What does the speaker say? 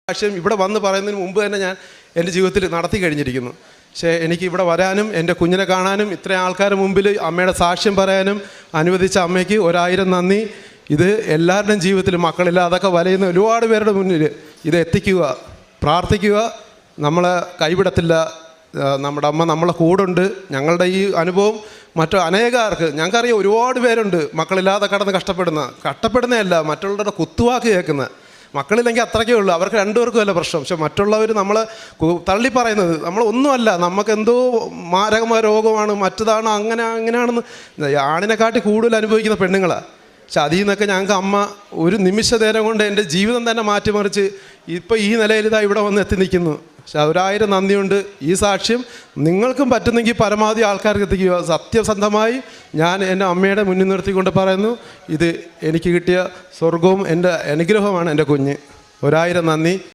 സാക്ഷ്യം ഇവിടെ വന്ന് പറയുന്നതിന് മുമ്പ് തന്നെ ഞാൻ എൻ്റെ ജീവിതത്തിൽ നടത്തി കഴിഞ്ഞിരിക്കുന്നു. പക്ഷേ എനിക്ക് ഇവിടെ വരാനും എൻ്റെ കുഞ്ഞിനെ കാണാനും ഇത്രയും ആൾക്കാരുടെ മുമ്പിൽ അമ്മയുടെ സാക്ഷ്യം പറയാനും അനുവദിച്ച അമ്മയ്ക്ക് 1000 നന്ദി. ഇത് എല്ലാവരുടെയും ജീവിതത്തിൽ മക്കളില്ലാതൊക്കെ വലയുന്ന ഒരുപാട് പേരുടെ മുന്നിൽ ഇത് എത്തിക്കുക, പ്രാർത്ഥിക്കുക. നമ്മളെ കൈവിടത്തില്ല. നമ്മുടെ അമ്മ നമ്മളെ കൂടുണ്ട്. ഞങ്ങളുടെ ഈ അനുഭവം മറ്റു അനേകാർക്ക് ഞങ്ങൾക്കറിയാം. ഒരുപാട് പേരുണ്ട് മക്കളില്ലാതെ കഷ്ടപ്പെടുന്നതല്ല, മറ്റുള്ളവരുടെ കുത്തുവാക്ക് കേൾക്കുന്ന. മക്കളില്ലെങ്കിൽ അത്രയ്ക്കേ ഉള്ളൂ, അവർക്ക് രണ്ടുപേർക്കും അല്ല പ്രശ്നം. പക്ഷെ മറ്റുള്ളവർ നമ്മളെ തള്ളി പറയുന്നത് നമ്മളൊന്നുമല്ല, നമുക്കെന്തോ മാരകമായ രോഗമാണ്, മറ്റതാണ്, അങ്ങനെയാണെന്ന് ആണിനെക്കാട്ടി കൂടുതൽ അനുഭവിക്കുന്ന പെണ്ണുങ്ങളാണ്. പക്ഷെ അതിൽ നിന്നൊക്കെ ഞങ്ങൾക്ക് അമ്മ ഒരു നിമിഷ നേരം കൊണ്ട് എൻ്റെ ജീവിതം തന്നെ മാറ്റിമറിച്ച് ഇപ്പോൾ ഈ നിലയിൽ ഇതാ ഇവിടെ വന്ന് എത്തി നിൽക്കുന്നു. പക്ഷെ 1000 നന്ദിയുണ്ട്. ഈ സാക്ഷ്യം നിങ്ങൾക്കും പറ്റുന്നെങ്കിൽ പരമാവധി ആൾക്കാർക്ക് എത്തിക്കുക. സത്യസന്ധമായി ഞാൻ എൻ്റെ അമ്മയുടെ മുന്നിൽ നിർത്തിക്കൊണ്ട് പറയുന്നു, ഇത് എനിക്ക് കിട്ടിയ സ്വർഗവും എൻ്റെ അനുഗ്രഹമാണ് എൻ്റെ കുഞ്ഞ്. 1000 നന്ദി.